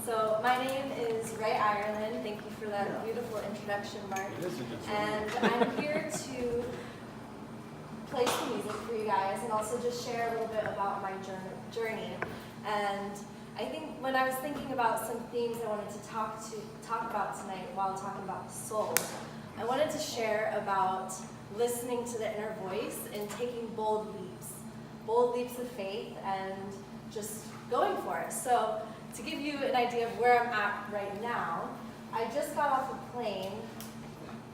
So my name is Rae Irelan. Thank you for that beautiful introduction, Mark. And I'm here to play some music for you guys and also just share a little bit about my journey. And I think when I was thinking about some themes I wanted to talk about tonight while talking about the soul, I wanted to share about listening to the inner voice and taking bold leaps of faith and just going for it. So to give you an idea of where I'm at right now, I just got off a plane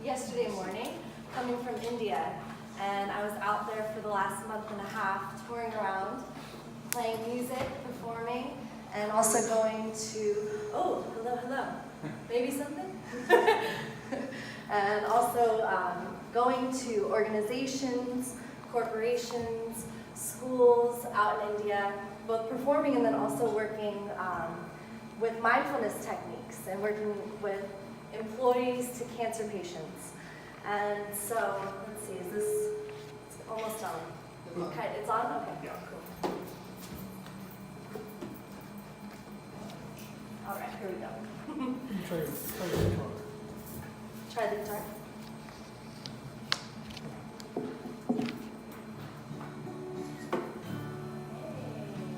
yesterday morning coming from India, and I was out there for the last month and a half touring around, playing music, performing, and also going to, oh, hello, maybe something? And also going to organizations, corporations, schools out in India, both performing and then also working with mindfulness techniques and working with employees to cancer patients. And so, let's see, is this, it's almost on. Okay, it's on? Okay, yeah, cool. All right, here we go. Try the guitar. Try the guitar.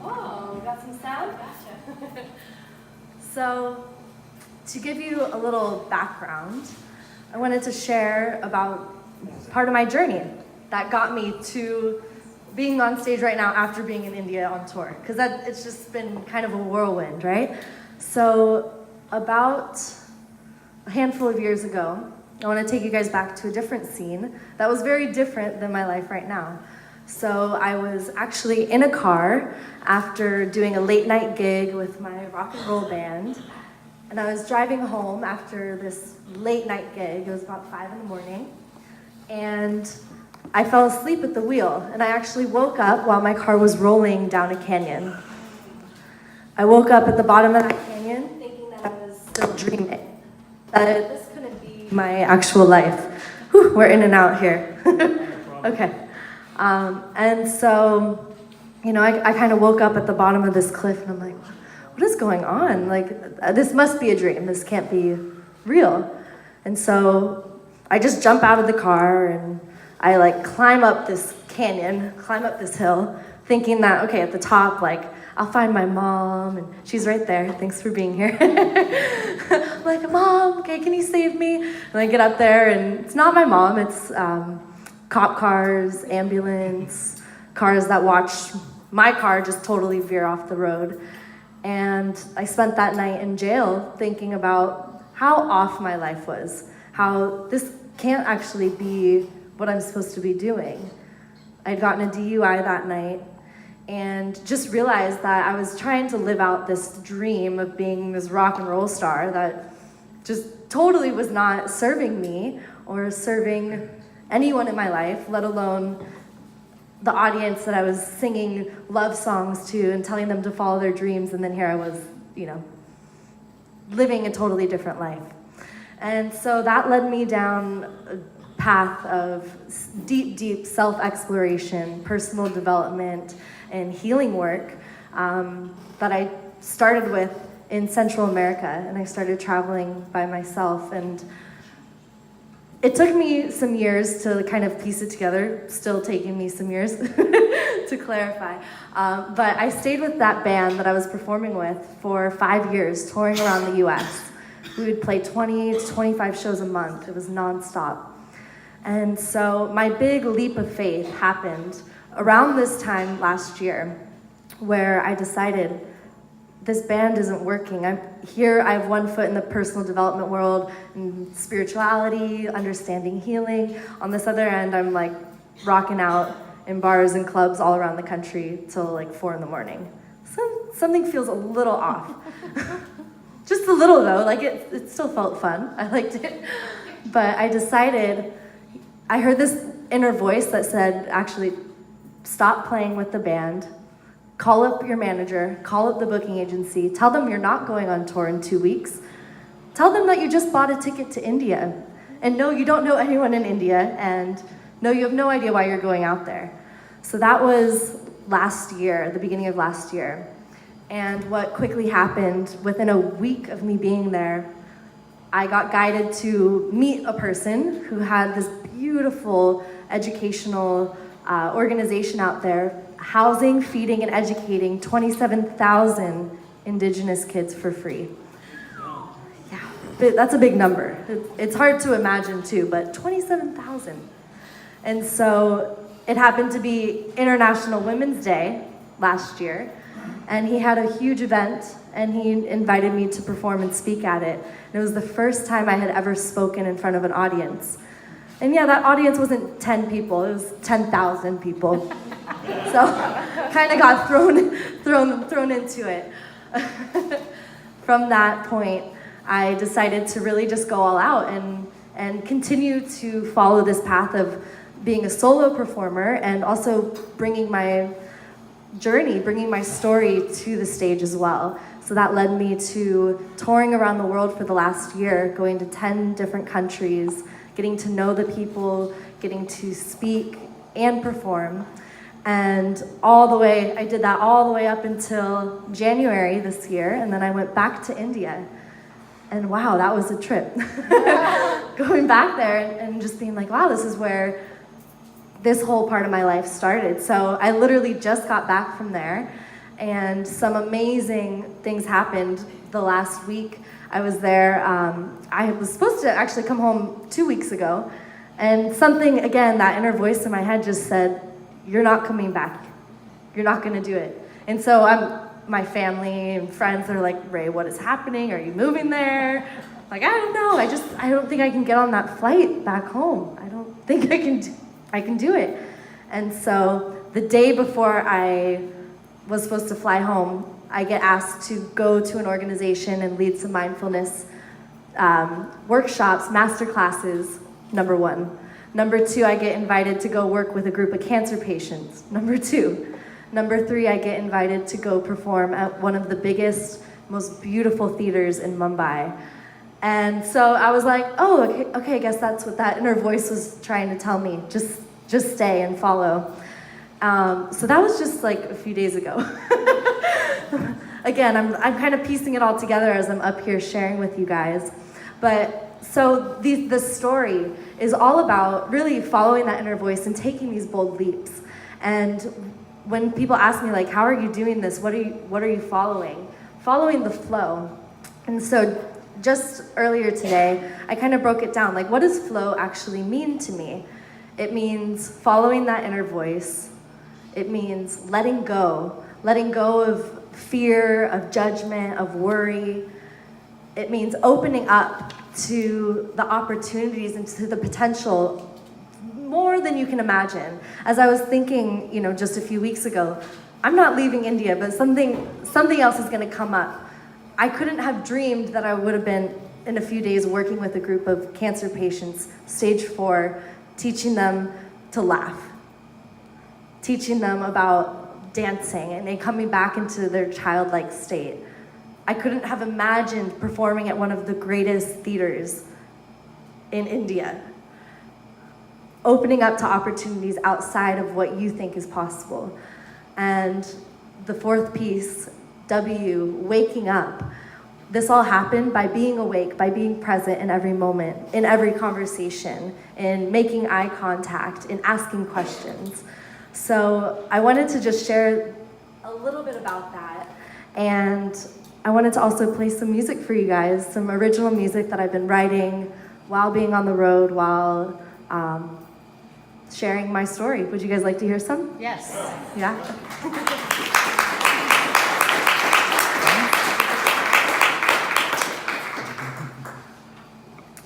Oh, got some sound? Gotcha. So, to give you a little background, I wanted to share about part of my journey that got me to being on stage right now after being in India on tour, because it's just been kind of a whirlwind, right? So, about a handful of years ago, I want to take you guys back to a different scene that was very different than my life right now. So I was actually in a car after doing a late night gig with my rock and roll band, and I was driving home after this late night gig. It was about 5 in the morning, and I fell asleep at the wheel, and I actually woke up while my car was rolling down a canyon. I woke up at the bottom of that canyon thinking that I was still dreaming, that this couldn't be my actual life. Whew, we're in and out here. Okay. And so, you know, I kind of woke up at the bottom of this cliff and I'm like, what is going on? Like, this must be a dream. This can't be real. And so I just jump out of the car and I like climb up this canyon, climb up this hill, thinking that, okay, at the top, like, I'll find my mom and she's right there. Thanks for being here. I'm like, Mom, okay, can you save me? And I get up there and it's not my mom, it's, cop cars, ambulance, cars that watch my car just totally veer off the road. And I spent that night in jail thinking about how off my life was, how this can't actually be what I'm supposed to be doing. I'd gotten a DUI that night and just realized that I was trying to live out this dream of being this rock and roll star that just totally was not serving me or serving anyone in my life, let alone the audience that I was singing love songs to and telling them to follow their dreams, and then here I was, you know, living a totally different life. And so that led me down a path of deep self-exploration, personal development, and healing work that I started with in Central America, and I started traveling by myself. And it took me some years to kind of piece it together, still taking me some years to clarify. But I stayed with that band that I was performing with for 5 years, touring around the US. We would play 20 to 25 shows a month. It was nonstop. And so my big leap of faith happened around this time last year, where I decided, this band isn't working. I'm here, I have one foot in the personal development world, in spirituality, understanding healing. On this other end, I'm like rocking out in bars and clubs all around the country till like 4 in the morning. Something feels a little off. Just a little though, like it still felt fun. I liked it. But I decided, I heard this inner voice that said, actually, stop playing with the band. Call up your manager, call up the booking agency, tell them you're not going on tour in 2 weeks. Tell them that you just bought a ticket to India. And no, you don't know anyone in India, and no, you have no idea why you're going out there. So that was last year, the beginning of last year. And what quickly happened, within a week of me being there, I got guided to meet a person who had this beautiful educational organization out there, housing, feeding, and educating 27,000 Indigenous kids for free. Yeah, that's a big number. It's hard to imagine too, but 27,000. And so it happened to be International Women's Day last year, and he had a huge event, and he invited me to perform and speak at it. And it was the first time I had ever spoken in front of an audience. And yeah, that audience wasn't 10 people, it was 10,000 people. So kind of got thrown into it. From that point, I decided to really just go all out and continue to follow this path of being a solo performer and also bringing my journey, bringing my story to the stage as well. So that led me to touring around the world for the last year, going to 10 different countries, getting to know the people, getting to speak and perform. And I did that all the way up until January this year, and then I went back to India. And wow, that was a trip. Going back there and just being like, wow, this is where this whole part of my life started. So I literally just got back from there, and some amazing things happened the last week. I was there, I was supposed to actually come home 2 weeks ago, and something, again, that inner voice in my head just said, you're not coming back. You're not gonna do it. And so my family and friends are like, Rae, what is happening? Are you moving there? Like, I don't know. I don't think I can get on that flight back home. I don't think I can do it. And so the day before I was supposed to fly home, I get asked to go to an organization and lead some mindfulness workshops, master classes, number one. Number two, I get invited to go work with a group of cancer patients, number two. Number three, I get invited to go perform at one of the biggest, most beautiful theaters in Mumbai. And so I was like, oh, okay, I guess that's what that inner voice was trying to tell me, just stay and follow. So that was just like a few days ago. Again, I'm kind of piecing it all together as I'm up here sharing with you guys. But so the story is all about really following that inner voice and taking these bold leaps. And when people ask me, like, how are you doing this? What are you following? Following the flow. And so just earlier today, I kind of broke it down. Like, what does flow actually mean to me? It means following that inner voice. It means letting go of fear, of judgment, of worry. It means opening up to the opportunities and to the potential more than you can imagine. As I was thinking, just a few weeks ago, I'm not leaving India, but something else is going to come up. I couldn't have dreamed that I would have been in a few days working with a group of cancer patients, stage 4, teaching them to laugh, teaching them about dancing and then coming back into their childlike state. I couldn't have imagined performing at one of the greatest theaters in India, opening up to opportunities outside of what you think is possible. And the fourth piece, W, waking up. This all happened by being awake, by being present in every moment, in every conversation, in making eye contact, in asking questions. So I wanted to just share a little bit about that. And I wanted to also play some music for you guys, some original music that I've been writing while being on the road, while sharing my story. Would you guys like to hear some? Yes. Yeah?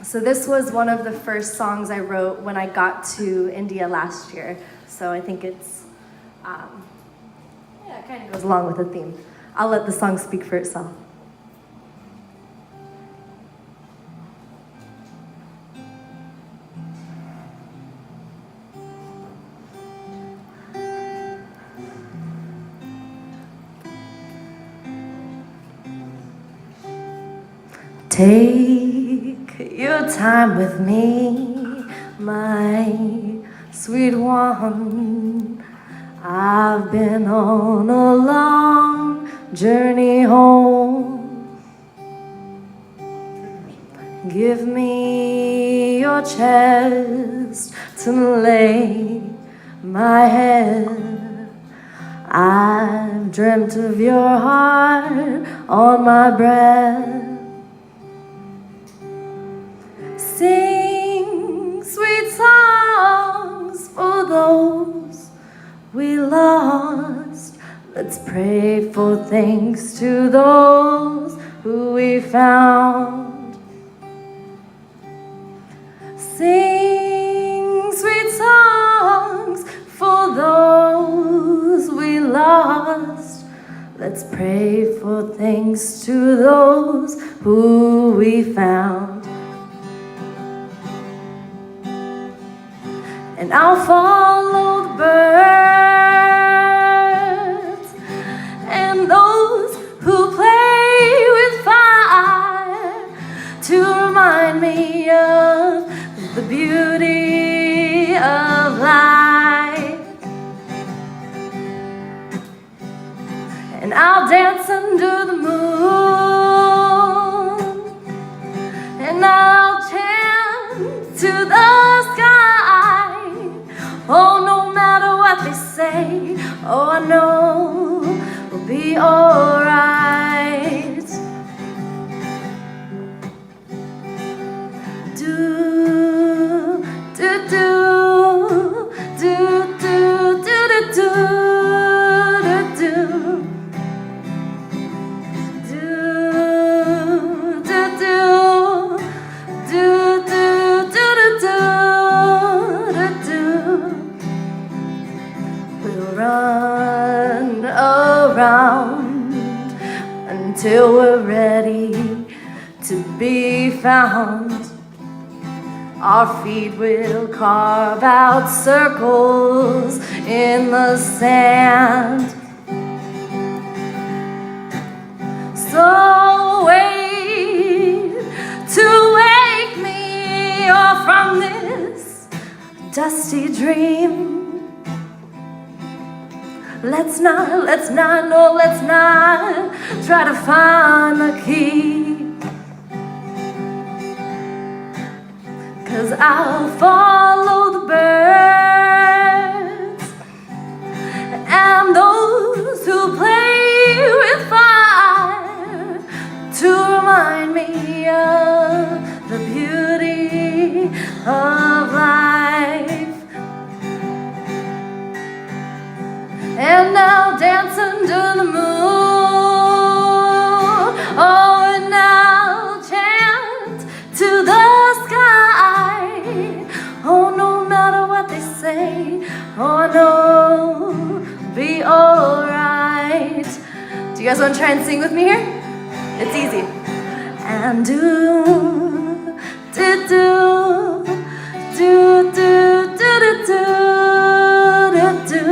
So this was one of the first songs I wrote when I got to India last year. So I think it's, it kind of goes along with the theme. I'll let the song speak for itself. Take your time with me, my sweet one. I've been on a long journey home. Give me your chest to lay my head. I've dreamt of your heart on my breath. Sing sweet songs for those we lost. Let's pray for thanks to those who we found. Sing sweet songs for those we lost. Let's pray for thanks to those who we found. And I'll follow the birds and those who play with fire to remind me of the beauty of life. And I'll dance under the moon, and I'll chant to the sky. Oh, no matter what they say, oh, I know we'll be alright. Do, do, do, do, do, do, do, do, do, do, do, do, do. We'll run around until we're ready to be found. Our feet will carve out circles in the sand. So wait to wake me up from this dusty dream. Let's not try to find the key. 'Cause I'll follow the birds and those who play with fire to remind me of the beauty of life. And I'll dance under the moon. Oh, and I'll chant to the sky. Oh, no matter what they say, oh, I know we'll be alright. Do you guys want to try and sing with me here? It's easy. And do, do, do, do, do, do, do, do, do.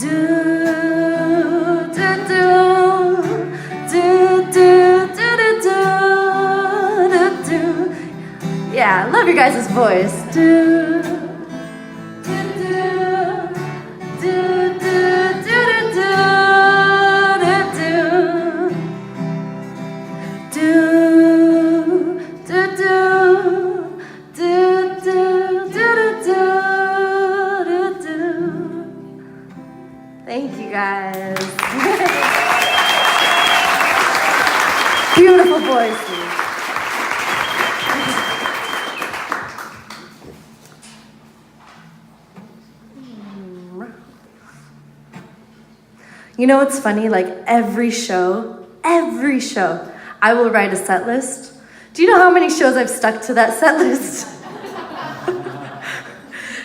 Do, do, do, do, do, do, do, do. Yeah, I love your guys' voice. Do, do, do, do, do, do, do, do, do, do, do, do, do, do, do. Thank you, guys. Beautiful voices. You know what's funny? Like every show, I will write a set list. Do you know how many shows I've stuck to that set list?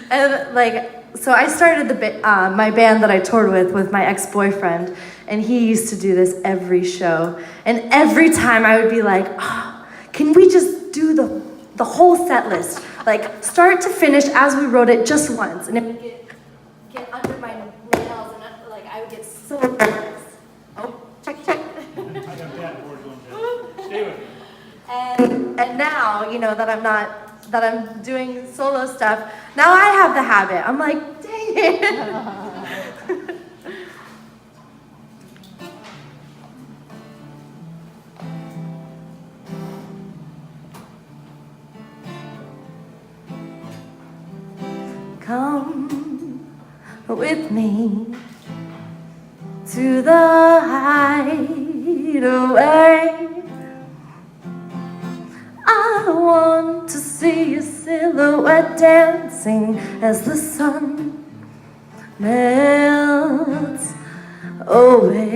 And so I started my band that I toured with my ex-boyfriend, and he used to do this every show. And every time I would be like, oh, can we just do the whole set list? Like start to finish as we wrote it just once. And it would get under my nails, and I would get so nervous. Oh, check. I got that board going down. Stay with me. And now, that I'm doing solo stuff, now I have the habit. I'm like, dang it. Come with me to the hideaway. I want to see your silhouette dancing as the sun melts away.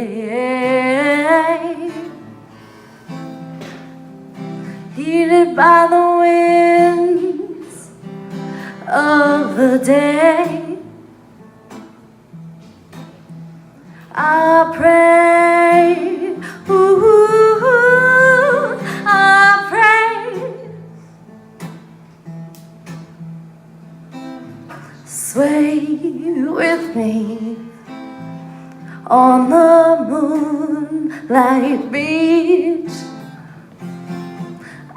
Heated by the winds of the day, I pray, ooh, I pray. Sway with me on the moonlight beach.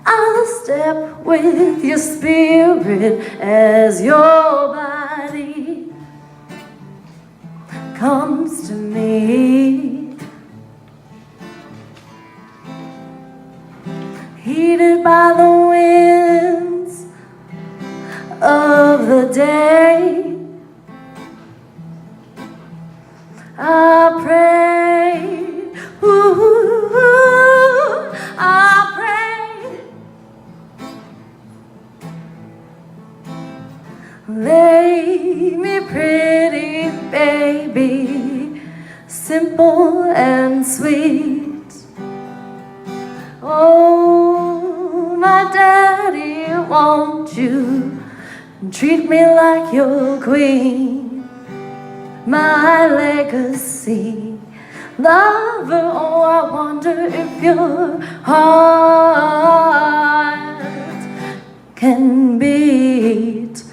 I'll step with your spirit as your body comes to me. Heated by the winds of the day, I pray, ooh, I pray. Lay me pretty, baby, simple and sweet. Oh, my daddy, won't you treat me like your queen, my legacy lover? Oh, I wonder if your heart can beat.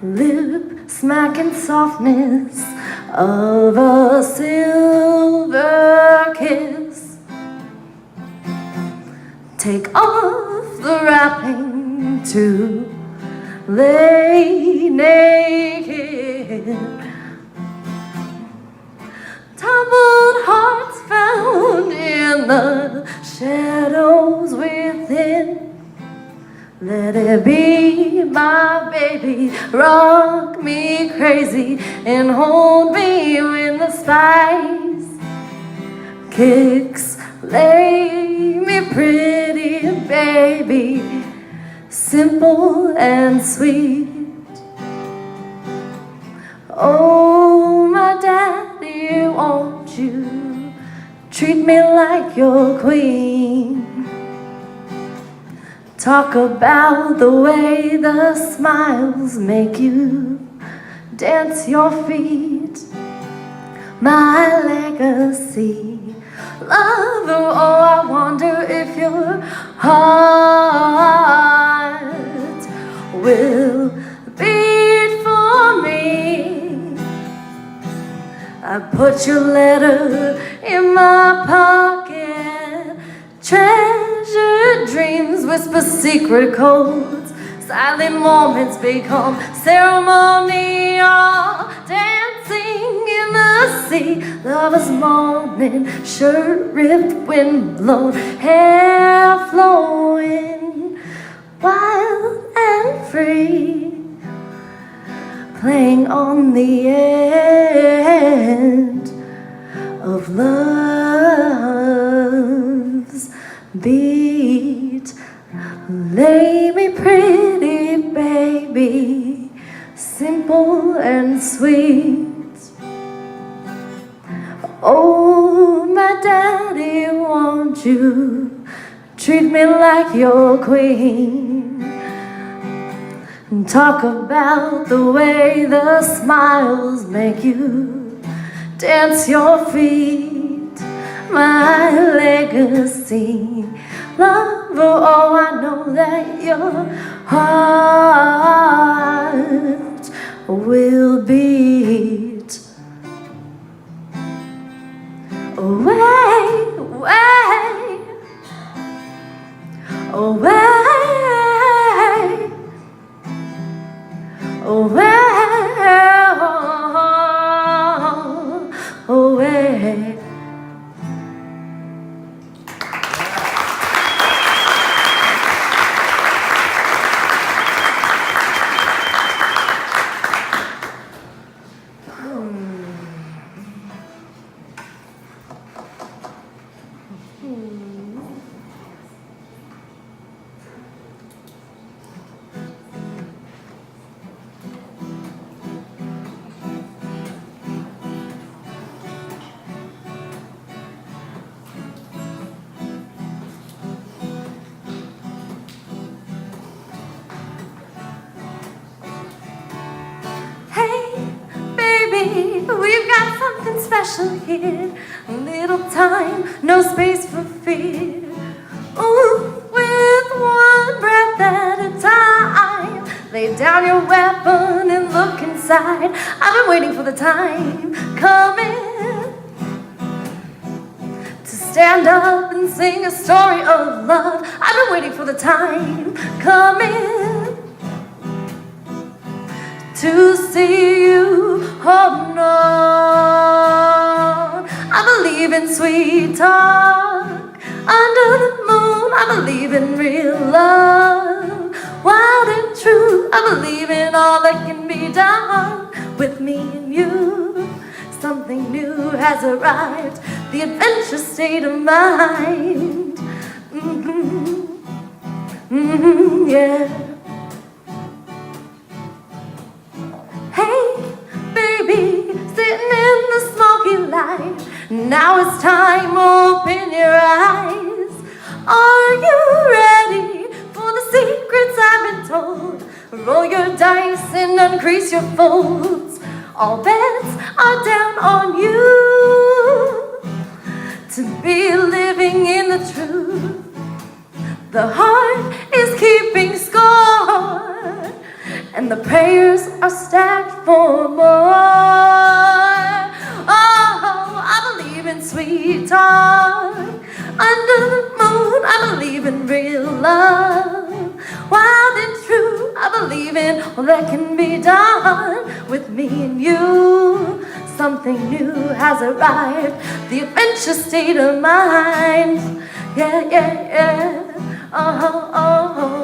Lip smacking softness of a silver kiss. Take off the wrapping to lay naked. Tumbled hearts found in the shadows within. Let it be, my baby, rock me crazy and hold me when the spice kicks. Lay me pretty, baby, simple and sweet. Oh, my daddy, won't you treat me like your queen? Talk about the way the smiles make you dance your feet. My legacy lover, oh, I wonder if your heart will beat for me. I put your letter in my pocket. Treasured dreams whisper secret codes. Silent moments become ceremonial. Dancing in the sea, lovers moaning, shirt ripped, wind blown, hair flowing, wild and free, playing on the end of love's beat. Lay me pretty, baby, simple and sweet. Oh, my daddy, won't you treat me like your queen? And talk about the way the smiles make you dance your feet. My legacy lover, oh, I know that your heart will beat. Away, away, away, away, away. we've got something special here. Little time, no space for fear. Ooh, with one breath at a time. Lay down your weapon and look inside. I've been waiting for the time coming to stand up and sing a story of love. I've been waiting for the time coming to see you hold on. I believe in sweet talk under the moon. I believe in real love, wild and true. I believe in all that can be done with me and you. Something new has arrived, the adventure state of mind. Yeah. Hey, baby, sitting in the smoky light. Now it's time, open your eyes. Are you ready for the secrets I've been told? Roll your dice and increase your folds. All bets are down on you to be living in the truth. The heart is keeping score, and the prayers are stacked for more. Oh, I believe in sweet talk under the moon. I believe in real love, wild and true. I believe in all that can be done with me and you. Something new has arrived, the adventure state of mind. Yeah, yeah, yeah. Oh, oh, oh.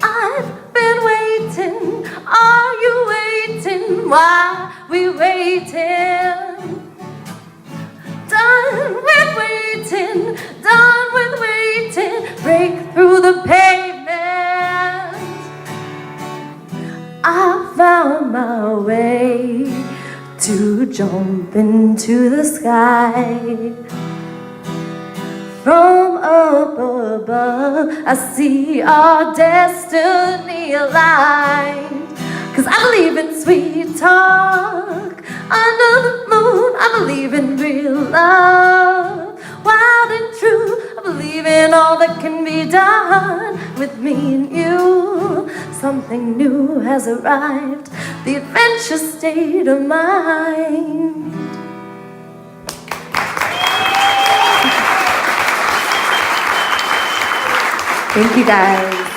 I've been waiting. Are you waiting? Why we waiting? Done with waiting. Done with waiting. Break through the pavement. I found my way to jump into the sky. From up above, I see our destiny aligned. 'Cause I believe in sweet talk under the moon. I believe in real love, wild and true. I believe in all that can be done with me and you. Something new has arrived, the adventure state of mind. Thank you guys.